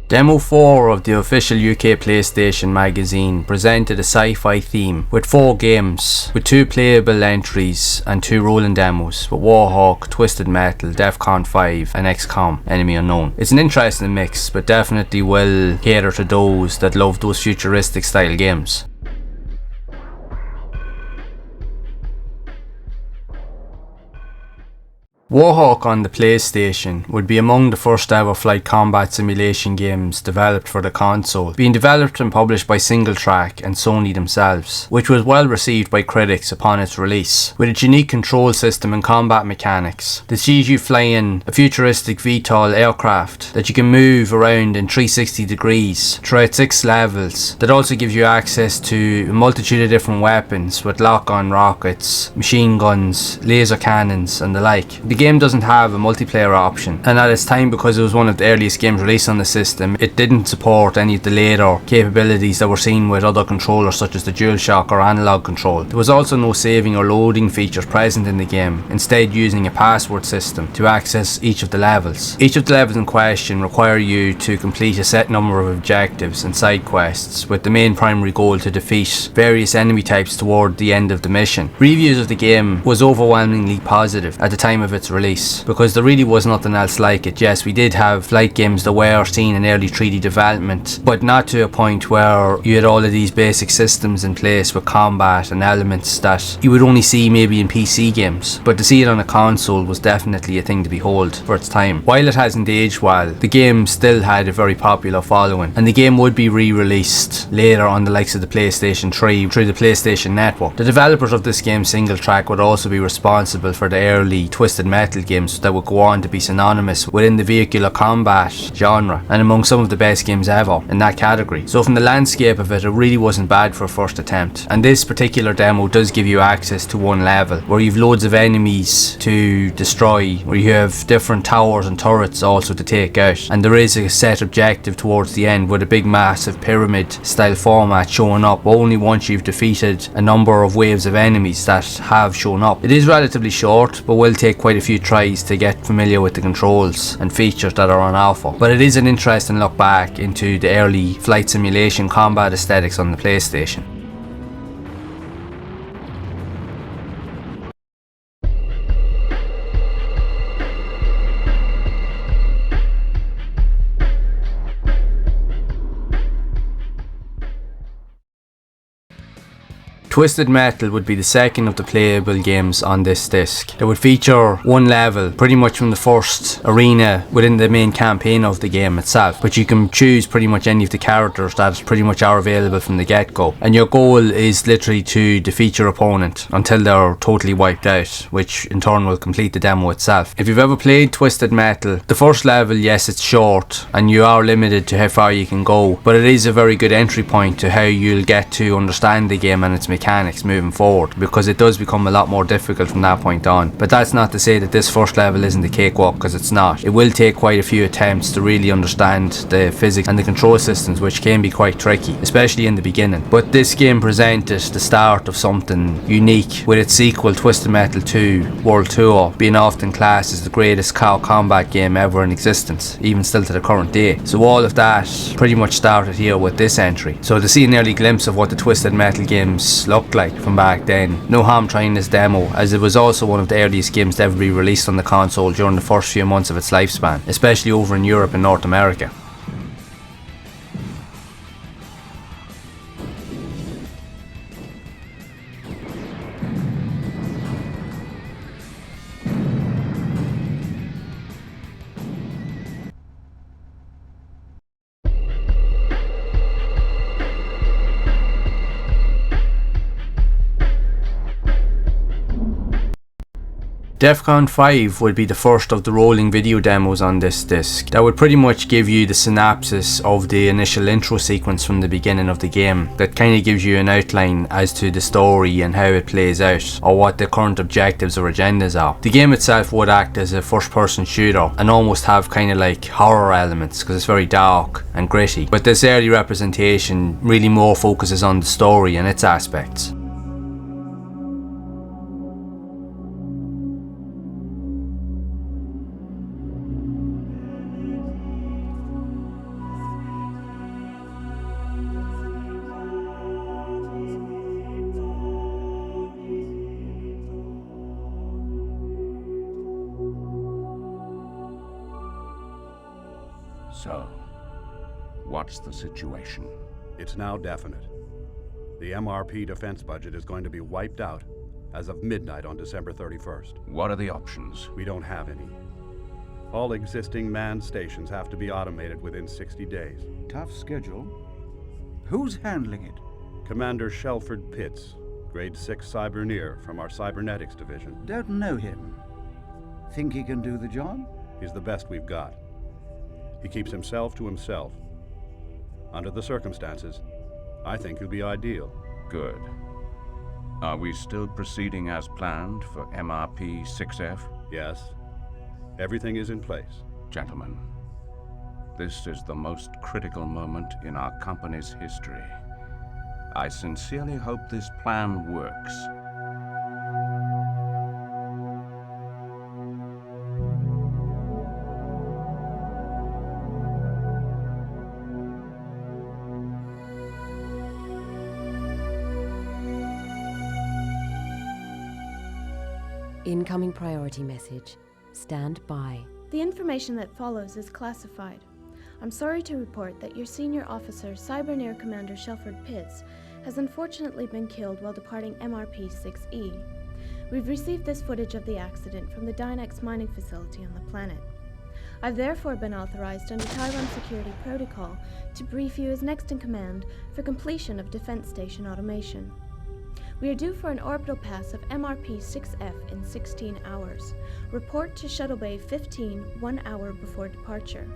Demo 4 of the official UK PlayStation magazine presented a sci-fi theme with 4 games, with 2 playable entries and 2 rolling demos with Warhawk, Twisted Metal, DEFCON 5 and XCOM Enemy Unknown. It's an interesting mix, but definitely will cater to those that love those futuristic style games. Warhawk on the PlayStation would be among the first ever flight combat simulation games developed for the console, being developed and published by SingleTrack and Sony themselves, which was well received by critics upon its release, with its unique control system and combat mechanics that sees you flying a futuristic VTOL aircraft that you can move around in 360 degrees throughout 6 levels, that also gives you access to a multitude of different weapons with lock-on rockets, machine guns, laser cannons and the like. The game doesn't have a multiplayer option, and at its time, because it was one of the earliest games released on the system, it didn't support any of the later capabilities that were seen with other controllers such as the DualShock or analog control. There was also no saving or loading features present in the game, instead using a password system to access each of the levels. Each of the levels in question require you to complete a set number of objectives and side quests, with the main primary goal to defeat various enemy types toward the end of the mission. Reviews of the game was overwhelmingly positive at the time of its release, because there really was nothing else like it. Yes, we did have flight games that were seen in early 3D development, but not to a point where you had all of these basic systems in place with combat and elements that you would only see maybe in PC games. But to see it on a console was definitely a thing to behold for its time. While it hasn't aged well, the game still had a very popular following, and the game would be re-released later on the likes of the PlayStation 3 through the PlayStation Network. The developers of this game, SingleTrack, would also be responsible for the early Twisted Metal games that would go on to be synonymous within the vehicular combat genre and among some of the best games ever in that category. So from the landscape of it, it really wasn't bad for a first attempt. And this particular demo does give you access to one level where you've loads of enemies to destroy, where you have different towers and turrets also to take out, and there is a set objective towards the end with a big massive pyramid style format showing up only once you've defeated a number of waves of enemies that have shown up. It is relatively short, but will take quite a few tries to get familiar with the controls and features that are on offer. But it is an interesting look back into the early flight simulation combat aesthetics on the PlayStation. Twisted Metal would be the second of the playable games on this disc. It would feature one level pretty much from the first arena within the main campaign of the game itself, but you can choose pretty much any of the characters that pretty much are available from the get-go, and your goal is literally to defeat your opponent until they're totally wiped out, which in turn will complete the demo itself. If you've ever played Twisted Metal, the first level, yes, it's short and you are limited to how far you can go, but it is a very good entry point to how you'll get to understand the game and its mechanics moving forward, because it does become a lot more difficult from that point on. But that's not to say that this first level isn't a cakewalk, because it's not. It will take quite a few attempts to really understand the physics and the control systems, which can be quite tricky, especially in the beginning. But this game presented the start of something unique, with its sequel Twisted Metal 2 World Tour being often classed as the greatest car combat game ever in existence, even still to the current day. So all of that pretty much started here with this entry. So to see an early glimpse of what the Twisted Metal games looked like from back then, no harm trying this demo, as it was also one of the earliest games to ever be released on the console during the first few months of its lifespan, especially over in Europe and North America. DEFCON 5 would be the first of the rolling video demos on this disc that would pretty much give you the synopsis of the initial intro sequence from the beginning of the game, that kind of gives you an outline as to the story and how it plays out, or what the current objectives or agendas are. The game itself would act as a first person shooter and almost have kind of like horror elements, because it's very dark and gritty, but this early representation really more focuses on the story and its aspects. So, what's the situation? It's now definite. The MRP defense budget is going to be wiped out as of midnight on December 31st. What are the options? We don't have any. All existing manned stations have to be automated within 60 days. Tough schedule. Who's handling it? Commander Shelford Pitts, Grade 6 Cyberneer from our Cybernetics Division. Don't know him. Think he can do the job? He's the best we've got. He keeps himself to himself. Under the circumstances, I think he'll be ideal. Good. Are we still proceeding as planned for MRP 6F? Yes. Everything is in place. Gentlemen, this is the most critical moment in our company's history. I sincerely hope this plan works. Incoming priority message. Stand by. The information that follows is classified. I'm sorry to report that your senior officer, Cyberneer Commander Shelford Pitts, has unfortunately been killed while departing MRP-6E. We've received this footage of the accident from the Dynex mining facility on the planet. I've therefore been authorized under Taiwan Security Protocol to brief you as next in command for completion of defense station automation. We are due for an orbital pass of MRP-6F in 16 hours. Report to Shuttle Bay 15 1 hour before departure.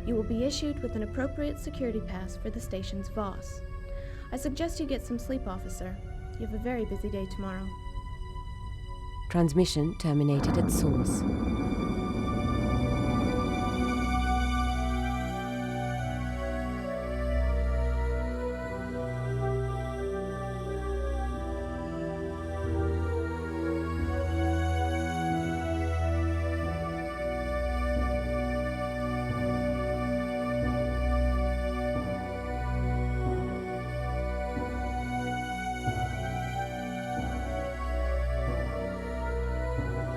You will be issued with an appropriate security pass for the station's VOS. I suggest you get some sleep, officer. You have a very busy day tomorrow. Transmission terminated at source.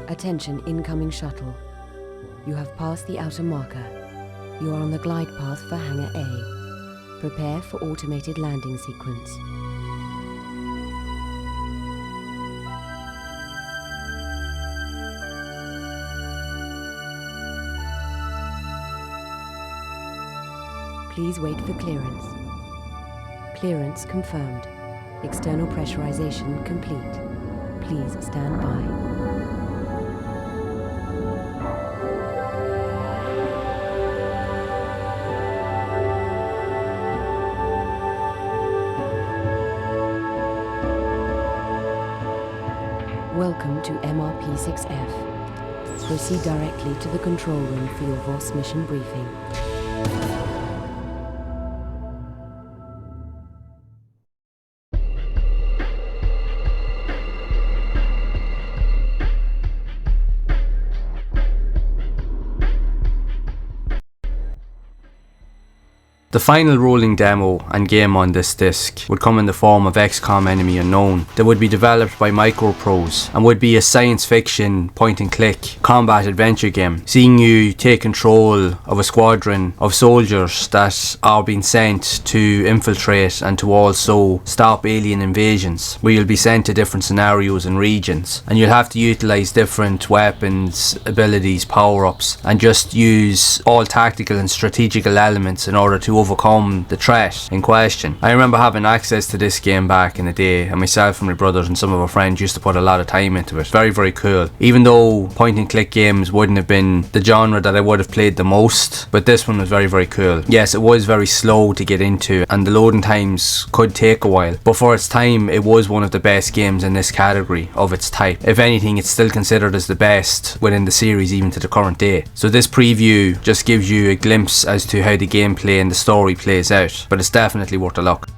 Attention, incoming shuttle. You have passed the outer marker. You are on the glide path for Hangar A. Prepare for automated landing sequence. Please wait for clearance. Clearance confirmed. External pressurization complete. Please stand by. Welcome to MRP-6F. Proceed directly to the control room for your VOS mission briefing. The final rolling demo and game on this disc would come in the form of XCOM Enemy Unknown that would be developed by Microprose and would be a science fiction point and click combat adventure game, seeing you take control of a squadron of soldiers that are being sent to infiltrate and to also stop alien invasions, where you'll be sent to different scenarios and regions, and you'll have to utilize different weapons, abilities, power-ups, and just use all tactical and strategical elements in order to overcome the threat in question. I remember having access to this game back in the day, and myself and my brothers and some of our friends used to put a lot of time into it. Very, very cool. Even though point and click games wouldn't have been the genre that I would have played the most, but this one was very, very cool. Yes, it was very slow to get into and the loading times could take a while, but for its time it was one of the best games in this category of its type. If anything, it's still considered as the best within the series even to the current day. So this preview just gives you a glimpse as to how the gameplay and the story plays out, but it's definitely worth a look.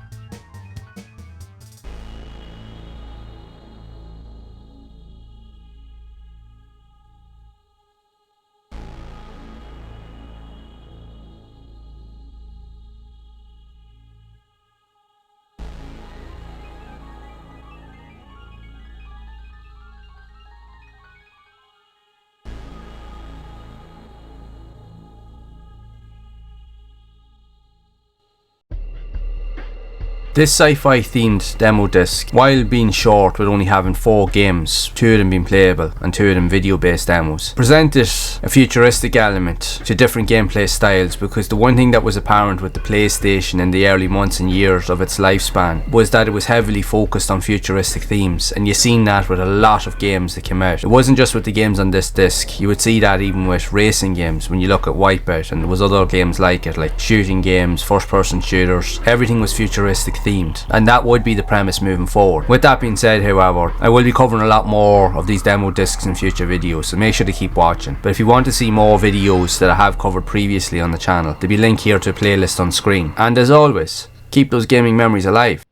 This sci-fi themed demo disc, while being short with only having 4 games, 2 of them being playable and 2 of them video based demos, presented a futuristic element to different gameplay styles, because the one thing that was apparent with the PlayStation in the early months and years of its lifespan was that it was heavily focused on futuristic themes, and you've seen that with a lot of games that came out. It wasn't just with the games on this disc, you would see that even with racing games when you look at Wipeout, and there was other games like it, like shooting games, first person shooters. Everything was futuristic themed, and that would be the premise moving forward. With that being said, however, I will be covering a lot more of these demo discs in future videos, so make sure to keep watching. But if you want to see more videos that I have covered previously on the channel, there'll be a link here to a playlist on screen. And as always, keep those gaming memories alive.